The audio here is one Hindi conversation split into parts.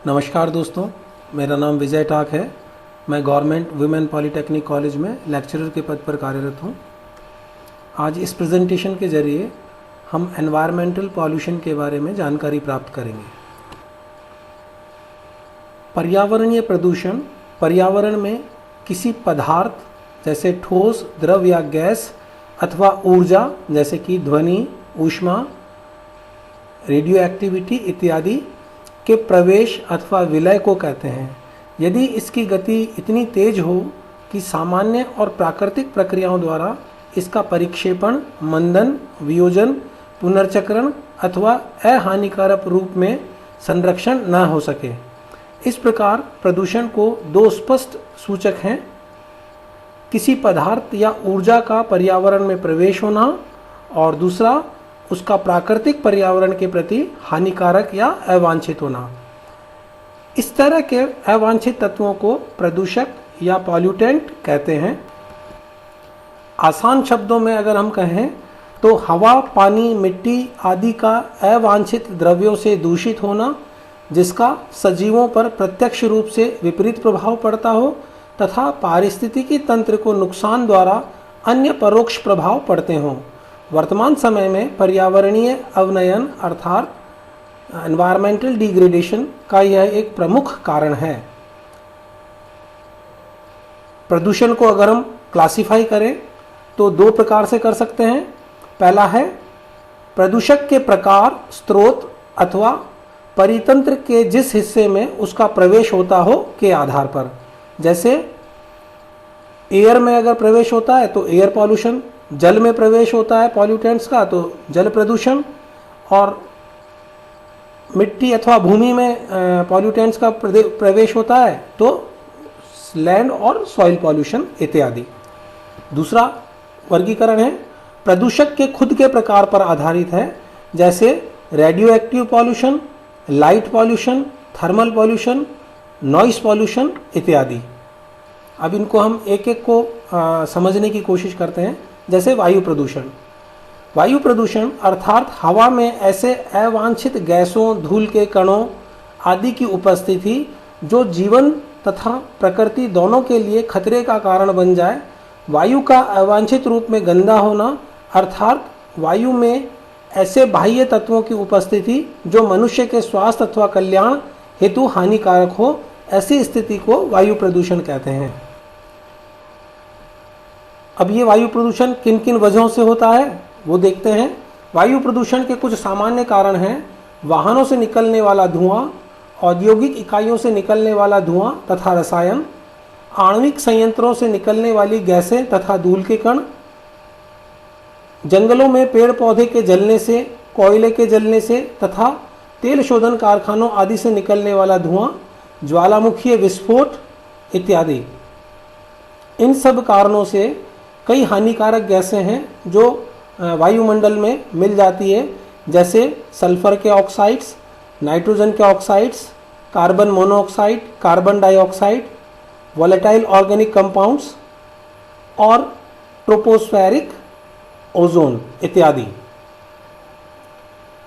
नमस्कार दोस्तों, मेरा नाम विजय टाक है। मैं गवर्नमेंट वुमेन पॉलिटेक्निक कॉलेज में लेक्चरर के पद पर कार्यरत हूँ। आज इस प्रेजेंटेशन के ज़रिए हम एनवायरमेंटल पॉल्यूशन के बारे में जानकारी प्राप्त करेंगे। पर्यावरणीय प्रदूषण पर्यावरण में किसी पदार्थ जैसे ठोस, द्रव या गैस अथवा ऊर्जा जैसे कि ध्वनि, ऊष्मा, रेडियो एक्टिविटी इत्यादि के प्रवेश अथवा विलय को कहते हैं। यदि इसकी गति इतनी तेज हो कि सामान्य और प्राकृतिक प्रक्रियाओं द्वारा इसका परिक्षेपण, मंदन, वियोजन, पुनर्चक्रण अथवा अहानिकारक रूप में संरक्षण न हो सके। इस प्रकार प्रदूषण को दो स्पष्ट सूचक हैं: किसी पदार्थ या ऊर्जा का पर्यावरण में प्रवेश होना और दूसरा उसका प्राकृतिक पर्यावरण के प्रति हानिकारक या अवांछित होना। इस तरह के अवांछित तत्वों को प्रदूषक या पॉल्यूटेंट कहते हैं। आसान शब्दों में अगर हम कहें तो हवा, पानी, मिट्टी आदि का अवांछित द्रव्यों से दूषित होना जिसका सजीवों पर प्रत्यक्ष रूप से विपरीत प्रभाव पड़ता हो तथा पारिस्थितिकी तंत्र को नुकसान द्वारा अन्य परोक्ष प्रभाव पड़ते हों। वर्तमान समय में पर्यावरणीय अवनयन अर्थात एनवायरमेंटल डिग्रेडेशन का यह एक प्रमुख कारण है। प्रदूषण को अगर हम क्लासिफाई करें तो दो प्रकार से कर सकते हैं। पहला है प्रदूषक के प्रकार, स्रोत अथवा परितंत्र के जिस हिस्से में उसका प्रवेश होता हो के आधार पर। जैसे एयर में अगर प्रवेश होता है तो एयर पॉल्यूशन, जल में प्रवेश होता है पॉल्यूटेंट्स का तो जल प्रदूषण, और मिट्टी अथवा भूमि में पॉल्यूटेंट्स का प्रवेश होता है तो लैंड और सॉइल पॉल्यूशन इत्यादि। दूसरा वर्गीकरण है प्रदूषक के खुद के प्रकार पर आधारित है, जैसे radio active pollution, light pollution, thermal pollution, noise pollution इत्यादि। अब इनको हम एक एक को समझने की कोशिश करते हैं। जैसे वायु प्रदूषण। वायु प्रदूषण अर्थात हवा में ऐसे अवांछित गैसों, धूल के कणों आदि की उपस्थिति जो जीवन तथा प्रकृति दोनों के लिए खतरे का कारण बन जाए। वायु का अवांछित रूप में गंदा होना अर्थात वायु में ऐसे बाह्य तत्वों की उपस्थिति जो मनुष्य के स्वास्थ्य अथवा कल्याण हेतु हानिकारक हो, ऐसी स्थिति को वायु प्रदूषण कहते हैं। अब ये वायु प्रदूषण किन किन वजहों से होता है वो देखते हैं। वायु प्रदूषण के कुछ सामान्य कारण हैं: वाहनों से निकलने वाला धुआं, औद्योगिक इकाइयों से निकलने वाला धुआं तथा रसायन, आणविक संयंत्रों से निकलने वाली गैसें तथा धूल के कण, जंगलों में पेड़ पौधे के जलने से, कोयले के जलने से तथा तेल शोधन कारखानों आदि से निकलने वाला धुआं, ज्वालामुखीय विस्फोट इत्यादि। इन सब कारणों से कई हानिकारक गैसें हैं जो वायुमंडल में मिल जाती है, जैसे सल्फर के ऑक्साइड्स, नाइट्रोजन के oxides, carbon monoxide, carbon dioxide, volatile organic compounds और ट्रोपोस्फेरिक ओजोन इत्यादि।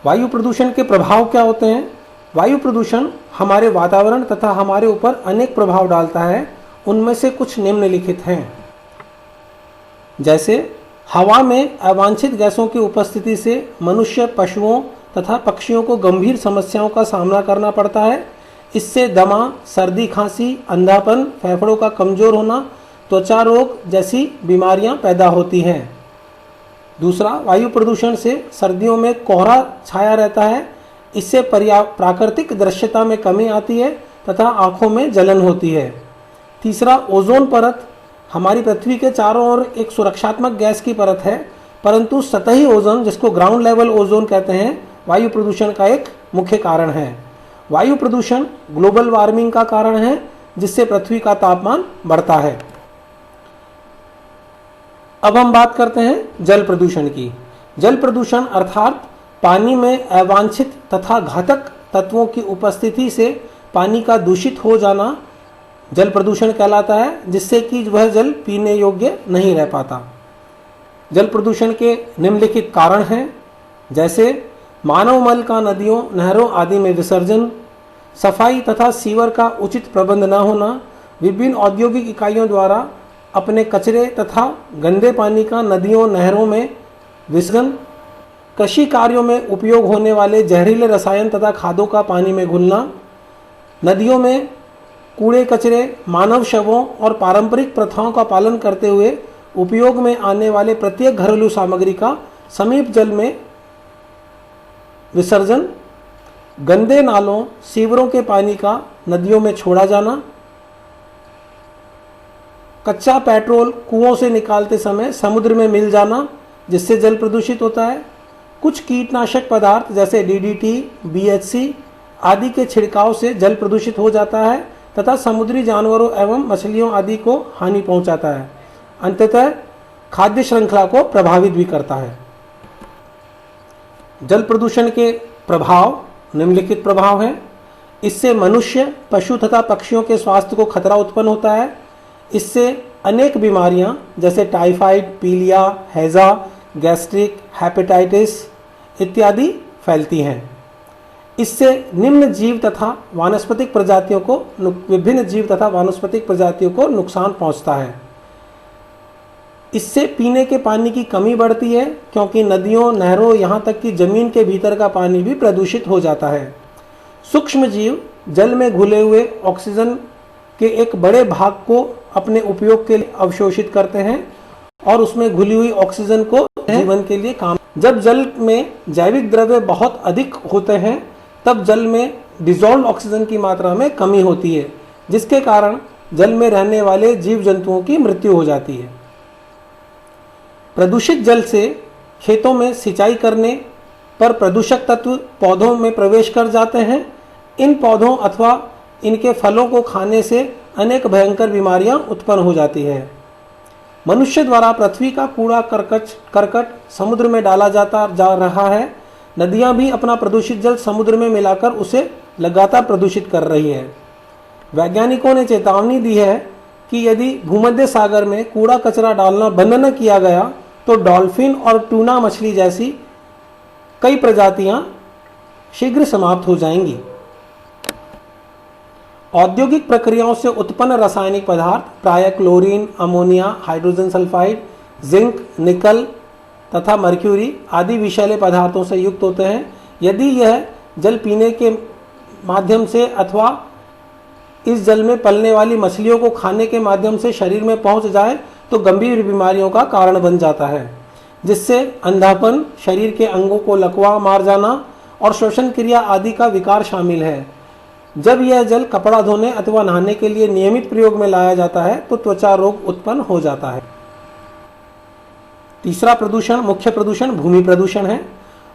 वायु प्रदूषण के प्रभाव क्या होते हैं? वायु प्रदूषण हमारे वातावरण तथा हमारे ऊपर अनेक प्रभाव डालता है। उनमें से कुछ निम्नलिखित हैं। जैसे हवा में अवांछित गैसों की उपस्थिति से मनुष्य, पशुओं तथा पक्षियों को गंभीर समस्याओं का सामना करना पड़ता है। इससे दमा, सर्दी, खांसी, अंधापन, फेफड़ों का कमजोर होना, त्वचा रोग जैसी बीमारियां पैदा होती हैं। दूसरा, वायु प्रदूषण से सर्दियों में कोहरा छाया रहता है। इससे प्राकृतिक दृश्यता में कमी आती है तथा आंखों में जलन होती है। तीसरा, ओजोन परत हमारी पृथ्वी के चारों ओर एक सुरक्षात्मक गैस की परत है, परंतु सतही ओजोन जिसको ग्राउंड लेवल ओजोन कहते हैं, वायु प्रदूषण का एक मुख्य कारण है। वायु प्रदूषण ग्लोबल वार्मिंग का कारण है, जिससे पृथ्वी का तापमान बढ़ता है। अब हम बात करते हैं जल प्रदूषण की। जल प्रदूषण अर्थात पानी में अवांछित तथा घातक तत्वों की उपस्थिति से पानी का दूषित हो जाना जल प्रदूषण कहलाता है, जिससे कि वह जल पीने योग्य नहीं रह पाता। जल प्रदूषण के निम्नलिखित कारण हैं, जैसे मानव मल का नदियों, नहरों आदि में विसर्जन, सफाई तथा सीवर का उचित प्रबंध न होना, विभिन्न औद्योगिक इकाइयों द्वारा अपने कचरे तथा गंदे पानी का नदियों नहरों में विसर्जन, कृषि कार्यों में उपयोग होने वाले जहरीले रसायन तथा खादों का पानी में घुलना, नदियों में कूड़े कचरे, मानव शवों और पारंपरिक प्रथाओं का पालन करते हुए उपयोग में आने वाले प्रत्येक घरेलू सामग्री का समीप जल में विसर्जन, गंदे नालों सीवरों के पानी का नदियों में छोड़ा जाना, कच्चा पेट्रोल कुओं से निकालते समय समुद्र में मिल जाना जिससे जल प्रदूषित होता है, कुछ कीटनाशक पदार्थ जैसे डीडीटी, बीएचसी आदि के छिड़काव से जल प्रदूषित हो जाता है तथा समुद्री जानवरों एवं मछलियों आदि को हानि पहुंचाता है। अंततः खाद्य श्रृंखला को प्रभावित भी करता है। जल प्रदूषण के प्रभाव निम्नलिखित प्रभाव हैं। इससे मनुष्य, पशु तथा पक्षियों के स्वास्थ्य को खतरा उत्पन्न होता है। इससे अनेक बीमारियां जैसे टाइफाइड, पीलिया, हैजा, गैस्ट्रिक, हेपेटाइटिस इत्यादि फैलती हैं। इससे निम्न जीव तथा वानस्पतिक प्रजातियों को विभिन्न जीव तथा वानस्पतिक प्रजातियों को नुकसान पहुंचता है। इससे पीने के पानी की कमी बढ़ती है क्योंकि नदियों, नहरों, यहाँ तक कि जमीन के भीतर का पानी भी प्रदूषित हो जाता है। सूक्ष्म जीव जल में घुले हुए ऑक्सीजन के एक बड़े भाग को अपने उपयोग के लिए अवशोषित करते हैं और उसमें घुली हुई ऑक्सीजन को जीवन के लिए काम। जब जल में जैविक द्रव्य बहुत अधिक होते हैं तब जल में डिजॉल्व ऑक्सीजन की मात्रा में कमी होती है, जिसके कारण जल में रहने वाले जीव जंतुओं की मृत्यु हो जाती है। प्रदूषित जल से खेतों में सिंचाई करने पर प्रदूषक तत्व पौधों में प्रवेश कर जाते हैं। इन पौधों अथवा इनके फलों को खाने से अनेक भयंकर बीमारियां उत्पन्न हो जाती है। मनुष्य द्वारा पृथ्वी का कूड़ा करकट समुद्र में डाला जा रहा है। नदियां भी अपना प्रदूषित जल समुद्र में मिलाकर उसे लगातार प्रदूषित कर रही है। वैज्ञानिकों ने चेतावनी दी है कि यदि भूमध्य सागर में कूड़ा कचरा डालना बंद न किया गया तो डॉल्फिन और टूना मछली जैसी कई प्रजातियां शीघ्र समाप्त हो जाएंगी। औद्योगिक प्रक्रियाओं से उत्पन्न रासायनिक पदार्थ प्रायः chlorine, ammonia, hydrogen sulphide, zinc, निकल तथा मर्क्यूरी आदि विषैले पदार्थों से युक्त होते हैं। यदि यह जल पीने के माध्यम से अथवा इस जल में पलने वाली मछलियों को खाने के माध्यम से शरीर में पहुंच जाए तो गंभीर बीमारियों का कारण बन जाता है, जिससे अंधापन, शरीर के अंगों को लकवा मार जाना और श्वसन क्रिया आदि का विकार शामिल है। जब यह जल कपड़ा धोने अथवा नहाने के लिए नियमित प्रयोग में लाया जाता है तो त्वचा रोग उत्पन्न हो जाता है। तीसरा प्रदूषण, मुख्य प्रदूषण भूमि प्रदूषण है।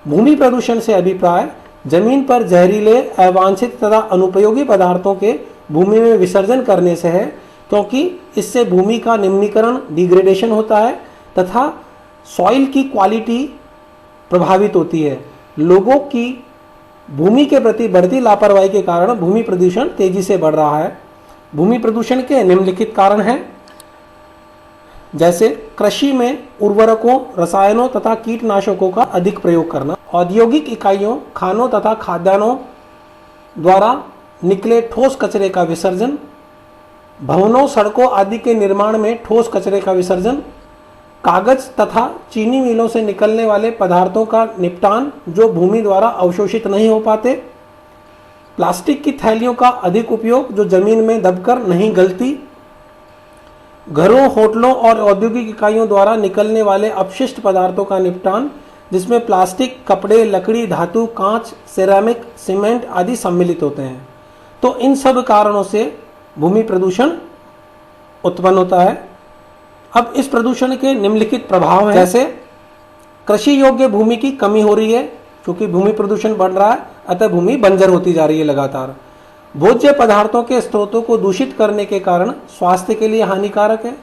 भूमि प्रदूषण से अभिप्राय जमीन पर जहरीले, अवांछित तथा अनुपयोगी पदार्थों के भूमि में विसर्जन करने से है, क्योंकि इससे भूमि का निम्नीकरण, डिग्रेडेशन होता है तथा सॉइल की क्वालिटी प्रभावित होती है। लोगों की भूमि के प्रति बढ़ती लापरवाही के कारण भूमि प्रदूषण तेजी से बढ़ रहा है। भूमि प्रदूषण के निम्नलिखित कारण हैं, जैसे कृषि में उर्वरकों, रसायनों तथा कीटनाशकों का अधिक प्रयोग करना, औद्योगिक इकाइयों, खानों तथा खाद्यान्नों द्वारा निकले ठोस कचरे का विसर्जन, भवनों, सड़कों आदि के निर्माण में ठोस कचरे का विसर्जन, कागज तथा चीनी मिलों से निकलने वाले पदार्थों का निपटान जो भूमि द्वारा अवशोषित नहीं हो पाते, प्लास्टिक की थैलियों का अधिक उपयोग जो जमीन में दबकर नहीं गलती, घरों, होटलों और औद्योगिक इकाइयों द्वारा निकलने वाले अपशिष्ट पदार्थों का निपटान जिसमें प्लास्टिक, कपड़े, लकड़ी, धातु, कांच, सिरेमिक, सीमेंट आदि सम्मिलित होते हैं। तो इन सब कारणों से भूमि प्रदूषण उत्पन्न होता है। अब इस प्रदूषण के निम्नलिखित प्रभाव हैं, जैसे कृषि योग्य भूमि की कमी हो रही है क्योंकि भूमि प्रदूषण बढ़ रहा है, अतः भूमि बंजर होती जा रही है लगातार। भोज्य पदार्थों के स्रोतों को दूषित करने के कारण स्वास्थ्य के लिए हानिकारक है।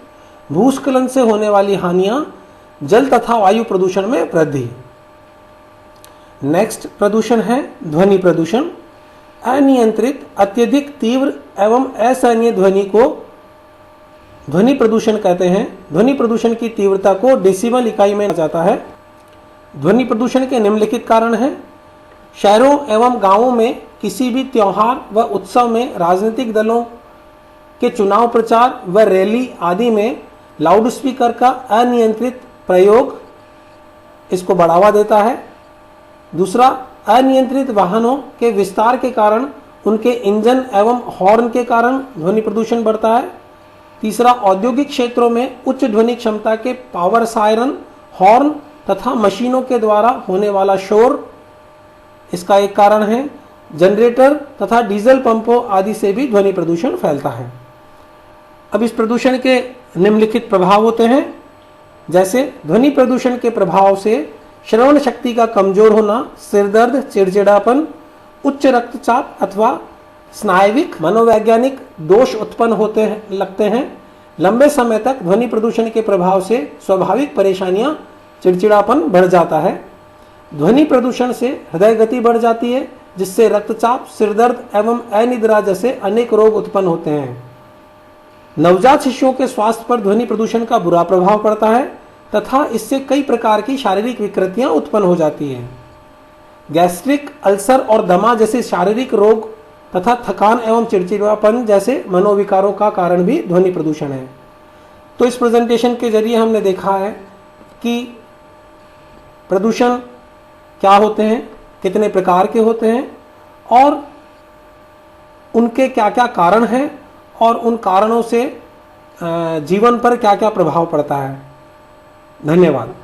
भूस्खलन से होने वाली हानियां, जल तथा वायु प्रदूषण में वृद्धि। नेक्स्ट प्रदूषण है ध्वनि प्रदूषण। अनियंत्रित, अत्यधिक तीव्र एवं असहनीय ध्वनि को ध्वनि प्रदूषण कहते हैं। ध्वनि प्रदूषण की तीव्रता को डेसिबल इकाई में जाता है। ध्वनि प्रदूषण के निम्नलिखित कारण हैं, शहरों एवं गांवों में किसी भी त्योहार व उत्सव में राजनीतिक दलों के चुनाव प्रचार व रैली आदि में लाउडस्पीकर का अनियंत्रित प्रयोग इसको बढ़ावा देता है। दूसरा, अनियंत्रित वाहनों के विस्तार के कारण उनके इंजन एवं हॉर्न के कारण ध्वनि प्रदूषण बढ़ता है। तीसरा, औद्योगिक क्षेत्रों में उच्च ध्वनि क्षमता के पावर सायरन, हॉर्न तथा मशीनों के द्वारा होने वाला शोर इसका एक कारण है। जनरेटर तथा डीजल पंपों आदि से भी ध्वनि प्रदूषण फैलता है। अब इस प्रदूषण के निम्नलिखित प्रभाव होते हैं, जैसे ध्वनि प्रदूषण के प्रभाव से श्रवण शक्ति का कमजोर होना, सिरदर्द, चिड़चिड़ापन, उच्च रक्तचाप अथवा स्नायविक मनोवैज्ञानिक दोष उत्पन्न लगते हैं। लंबे समय तक ध्वनि प्रदूषण के प्रभाव से स्वाभाविक परेशानियां, चिड़चिड़ापन बढ़ जाता है। ध्वनि प्रदूषण से हृदय गति बढ़ जाती है, जिससे रक्तचाप, सिरदर्द एवं अनिद्रा जैसे अनेक रोग उत्पन्न होते हैं। नवजात शिशुओं के स्वास्थ्य पर ध्वनि प्रदूषण का बुरा प्रभाव पड़ता है तथा इससे कई प्रकार की शारीरिक विकृतियां उत्पन्न हो जाती हैं। गैस्ट्रिक अल्सर और दमा जैसे शारीरिक रोग तथा थकान एवं चिड़चिड़ापन जैसे मनोविकारों का कारण भी ध्वनि प्रदूषण है। तो इस प्रेजेंटेशन के जरिए हमने देखा है कि प्रदूषण क्या होते हैं, कितने प्रकार के होते हैं और उनके क्या क्या कारण हैं और उन कारणों से जीवन पर क्या क्या प्रभाव पड़ता है। धन्यवाद।